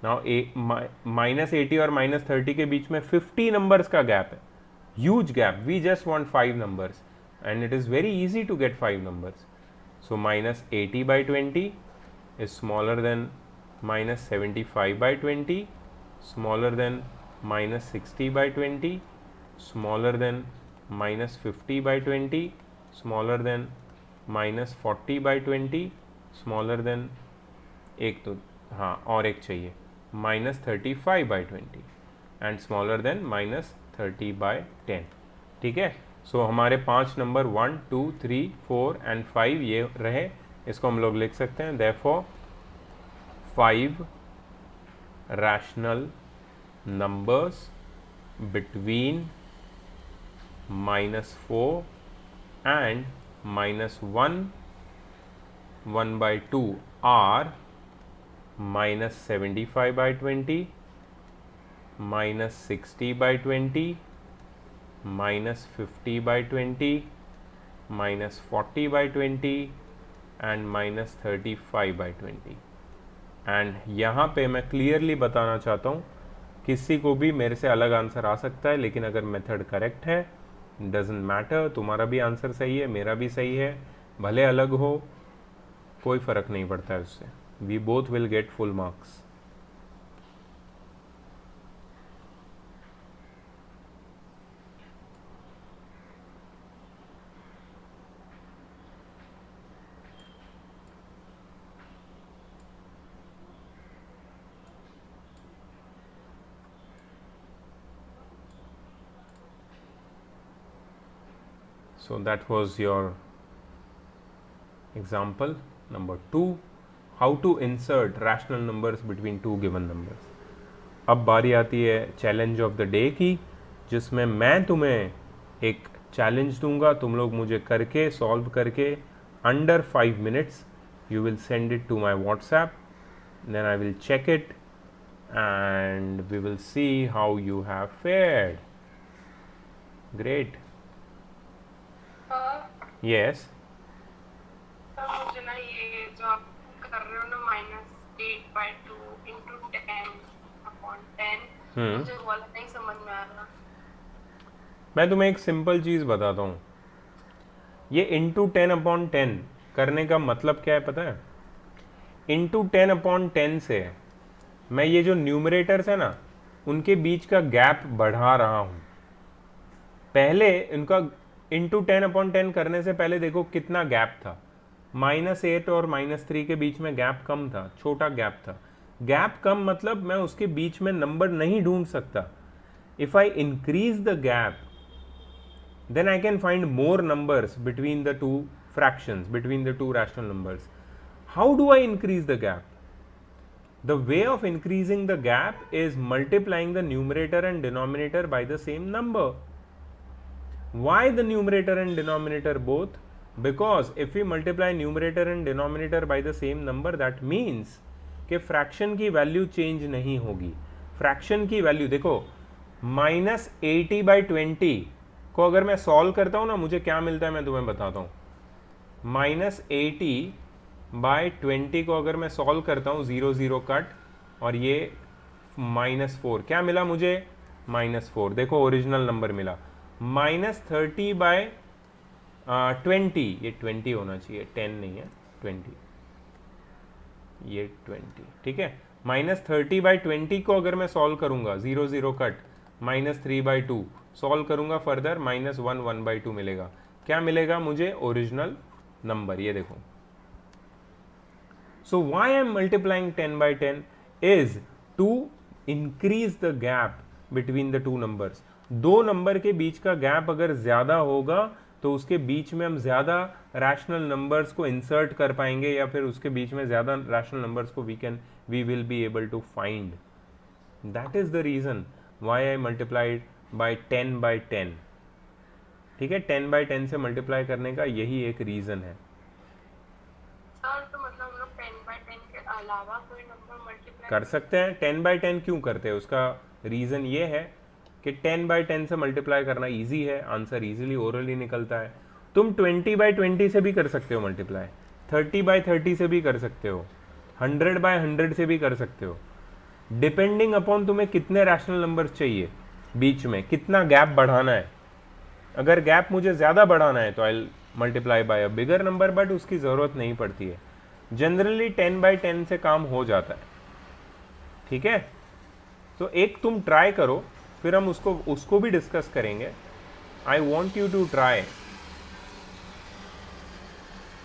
Now -80 और -30 के बीच में 50 numbers का gap है, huge gap. We just want 5 numbers and it is very easy to get 5 numbers. So -80/20 is smaller than -75/20, smaller than -60/20, smaller than -50/20, smaller than -40/20, smaller than, एक तो हाँ और एक चाहिए, -35/20 एंड स्मॉलर देन -30/10। ठीक है, सो हमारे 5 नंबर 1, 2, 3, 4 एंड 5 ये रहे, इसको हम लोग लिख सकते हैं, therefore 5 rational numbers between -4 and -1, 1/2 are -75/20, -60/20, -50/20, -40/20 and -35/20। And यहाँ पे मैं क्लियरली बताना चाहता हूँ, किसी को भी मेरे से अलग आंसर आ सकता है, लेकिन अगर मेथड करेक्ट है डजेंट मैटर, तुम्हारा भी आंसर सही है, मेरा भी सही है, भले अलग हो कोई फ़र्क नहीं पड़ता है उससे, we both will get full marks. So that was your example number 2, how to insert rational numbers between two given numbers। अब बारी आती है चैलेंज ऑफ द डे की, जिसमें मैं तुम्हें एक चैलेंज दूंगा, तुम लोग मुझे करके सॉल्व करके under 5 minutes you will send it to my WhatsApp, then I will check it and we will see how you have fared. Great, yes. तो मुझे ना ये जो आप कर रहे हो ना -8/2 into 10/10, मुझे वो वाला नहीं समझ में आ रहा। मैं तुम्हें एक सिंपल चीज़ बताता हूँ, ये इंटू 10/10 करने का मतलब क्या है पता है, इंटू 10/10 से मैं ये जो न्यूमरेटर्स है ना उनके बीच का गैप बढ़ा रहा हूँ। पहले इनका इंटू 10/10 करने से पहले देखो कितना गैप था, -8 और -3 के बीच में गैप कम था, छोटा गैप था। गैप कम मतलब मैं उसके बीच में नंबर नहीं ढूंढ सकता। If I increase the gap then I can find more numbers between the two fractions, between the two rational numbers. How do I increase the gap? The way of increasing the gap is multiplying the numerator and denominator by the same number. Why the numerator and denominator both? Because if we multiply numerator and denominator by the same number, that means कि fraction की value change नहीं होगी। fraction की value देखो, -80/20 को अगर मैं solve करता हूँ ना, मुझे क्या मिलता है मैं तुम्हें बताता हूँ। -80/20 को अगर मैं सॉल्व करता हूँ, 0 0 कट, और ये -4, क्या मिला मुझे? -4। देखो ओरिजिनल नंबर मिला। -30/20, ये 20 होना चाहिए, 10 नहीं है, 20, ये 20, ठीक है। -30/20 को अगर मैं सॉल्व करूंगा, 0 0 कट, -3/2 सॉल्व करूंगा फर्दर, -1 1/2 मिलेगा। क्या मिलेगा मुझे? Original number. ये देखो, so why I'm multiplying 10 by 10 is to increase the gap between the two numbers। दो नंबर के बीच का गैप अगर ज़्यादा होगा तो उसके बीच में हम ज़्यादा रैशनल नंबर्स को इंसर्ट कर पाएंगे, या फिर उसके बीच में ज़्यादा रैशनल नंबर्स को we will be able to find. That is the reason why I multiplied by 10 by 10। ठीक है, 10 by 10 से मल्टीप्लाई करने का यही एक रीज़न है। सर तो मतलब हम लोग 10/10 के अलावा कोई नंबर मल्टीप्लाई कर सकते हैं। 10 by 10 क्यों करते हैं? उसका रीज़न ये है कि 10 by 10 से मल्टीप्लाई करना इजी है, आंसर इजीली ओरली निकलता है। तुम 20 by 20 से भी कर सकते हो मल्टीप्लाई, 30 by 30 से भी कर सकते हो, 100 by 100 से भी कर सकते हो, डिपेंडिंग अपॉन तुम्हें कितने रैशनल नंबर्स चाहिए, बीच में कितना गैप बढ़ाना है। अगर गैप मुझे ज़्यादा बढ़ाना है तो I multiply by a bigger number, but उसकी ज़रूरत नहीं पड़ती है। जनरली 10 by 10 से काम हो जाता है। ठीक है, तो एक तुम ट्राई करो, फिर हम उसको भी डिस्कस करेंगे। I want you to try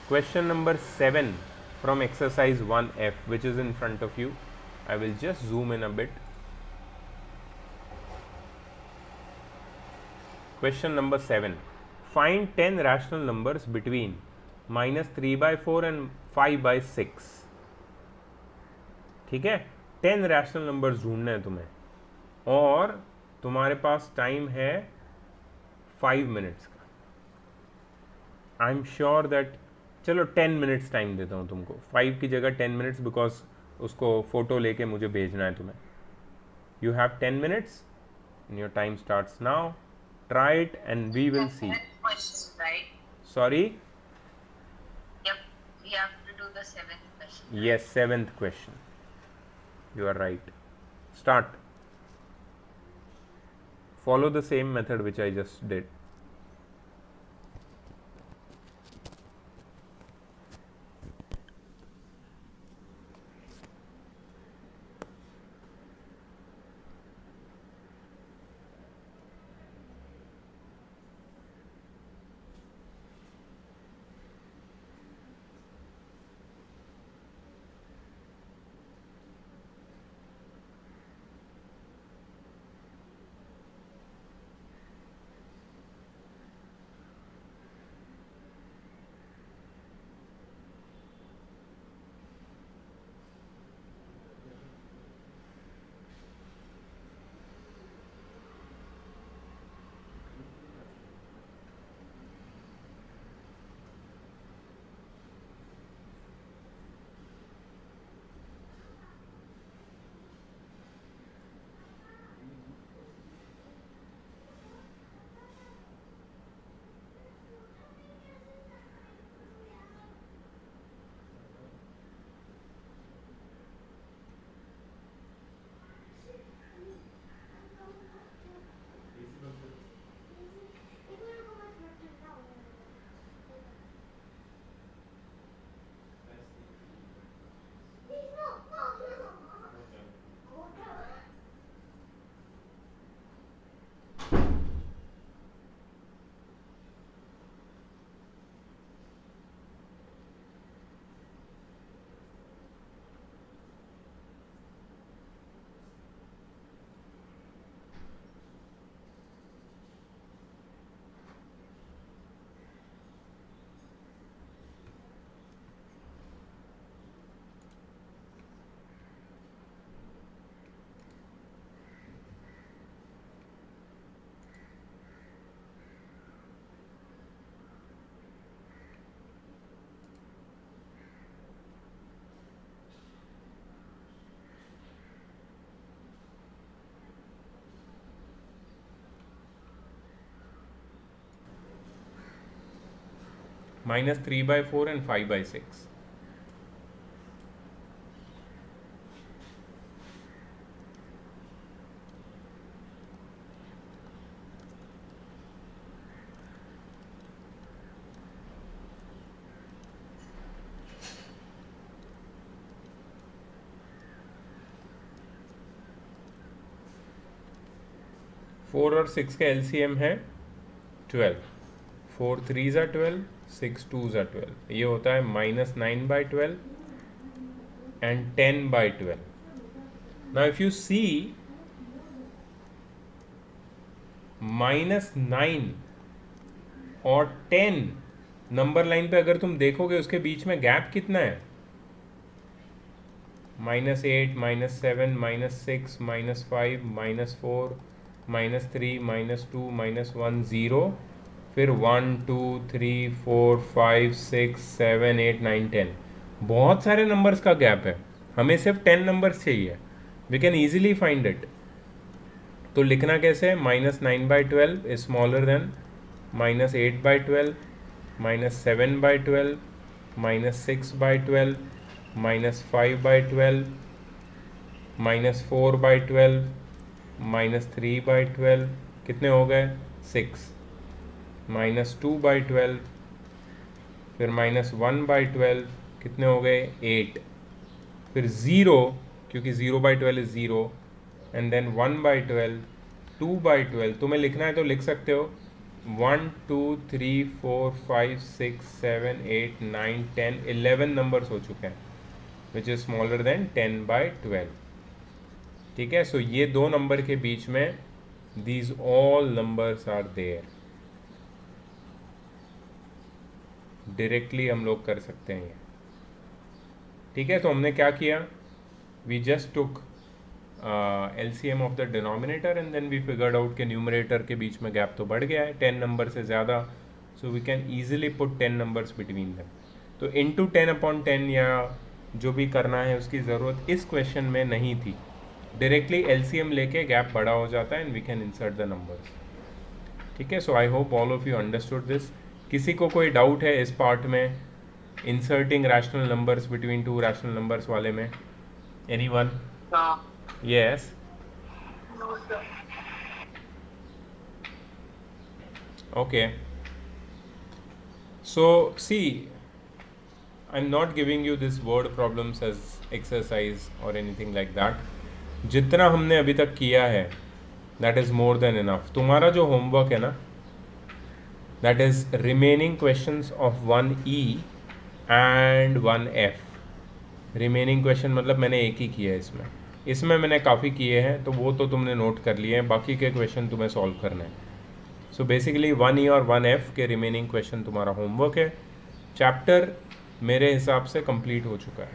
question number 7 from exercise 1F which is in front of you. I will just zoom in a bit. Question number 7. Find 10 rational numbers between -3/4 and 5/6। ठीक है, 10 rational numbers ढूंढने हैं तुम्हें, और तुम्हारे पास time है 5 minutes का। I am sure that, चलो 10 मिनट्स टाइम देता हूँ तुमको, 5 की जगह 10 मिनट्स, बिकॉज उसको फोटो लेके मुझे भेजना है तुम्हें। You have 10 minutes and your time starts now. Try it and we will see. Question, right? Sorry? Yep, we have to do the 7th question. Yes, 7th question. You are right. Start. Follow the same method which I just did. -3/4 and 5/6. 4 और 6 का LCM है 12, 4 3s are 12, 6 2s are 12, ये होता है -9/12 and 10/12. Now if you see -9 और 10 number line पे अगर तुम देखोगे उसके बीच में गैप कितना है? -8, -7, -6, -5, -4, -3, -2, -1, 0, फिर 1 2 3 4 5 6 7 8 9 10. बहुत सारे नंबर्स का गैप है, हमें सिर्फ 10 नंबर्स चाहिए. We can easily find it. तो लिखना कैसे है? -9/12 इज स्मॉलर देन -8/12, -7/12, -6/12, -5/12, -4/12, -3/12. कितने हो गए? 6. -2/12, फिर -1/12. कितने हो गए? 8. फिर 0, क्योंकि 0/12 इज 0, एंड देन 1/12, 2/12. तुम्हें लिखना है तो लिख सकते हो 1 2 3 4 5 6 7 8 9 10 11 नंबर्स हो चुके हैं विच इज स्मॉलर देन 10/12. ठीक है. सो ये दो नंबर के बीच में these all numbers are there. Directly हम लोग कर सकते हैं ये. ठीक है. तो हमने क्या किया? We just took LCM of the denominator and then we figured out के न्यूमरेटर के बीच में गैप तो बढ़ गया है 10 नंबर से ज़्यादा. So we can easily put 10 numbers between them. तो इंटू 10/10 या जो भी करना है उसकी ज़रूरत इस क्वेश्चन में नहीं थी. डायरेक्टली LCM लेके गैप बड़ा हो जाता है and we can insert the numbers. ठीक है. So I hope all of you understood this. किसी को कोई डाउट है इस पार्ट में, inserting rational numbers between two rational numbers वाले में? Anyone? Yes. No, sir. Okay. So see, I'm not giving you this word problems as exercise or anything like that. जितना हमने अभी तक किया है that is more than enough. तुम्हारा जो होमवर्क है ना, that is remaining questions of 1E and 1F. Remaining question मतलब मैंने एक ही किया है इसमें मैंने काफ़ी किए हैं तो वो तो तुमने नोट कर लिए हैं. बाकी के क्वेश्चन तुम्हें सॉल्व करना है. सो बेसिकली 1E और 1F के रिमेनिंग क्वेश्चन तुम्हारा होमवर्क है. चैप्टर मेरे हिसाब से कंप्लीट हो चुका है.